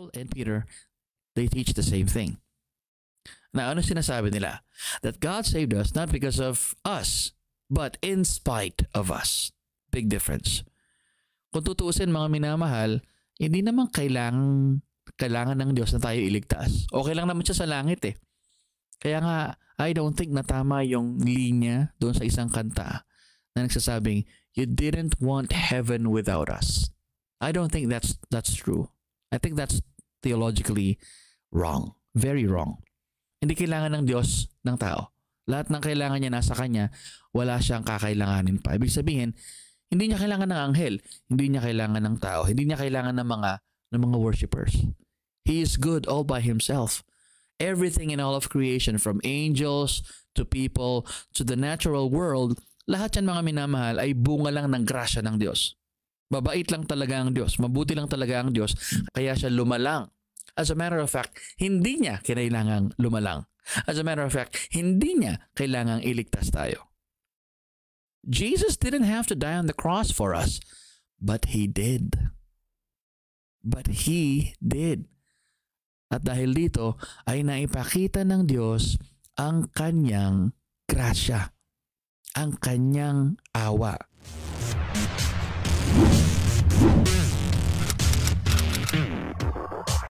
Paul and Peter, they teach the same thing. Na ano sinasabi nila? That God saved us not because of us, but in spite of us. Big difference. Kung tutuusin mga minamahal, hindi naman kailangan ng Diyos na tayo iligtas. Okay lang naman siya sa langit eh. Kaya nga, I don't think na tama yung linya doon sa isang kanta na nagsasabing, you didn't want heaven without us. I don't think that's true. I think that's theologically wrong. Very wrong. Hindi kailangan ng Diyos ng tao. Lahat ng kailangan niya nasa Kanya, wala siyang kakailanganin pa. Ibig sabihin, hindi niya kailangan ng anghel, hindi niya kailangan ng tao, hindi niya kailangan ng mga worshipers. He is good all by himself. Everything in all of creation, from angels to people to the natural world, lahat yan mga minamahal ay bunga lang ng grasya ng Diyos. Mabait lang talaga ang Diyos, mabuti lang talaga ang Diyos, kaya siya lumalang. As a matter of fact, hindi niya kailangang lumalang. As a matter of fact, hindi niya kailangang iligtas tayo. Jesus didn't have to die on the cross for us, but He did. But He did. At dahil dito ay naipakita ng Diyos ang kanyang grasya, ang kanyang awa.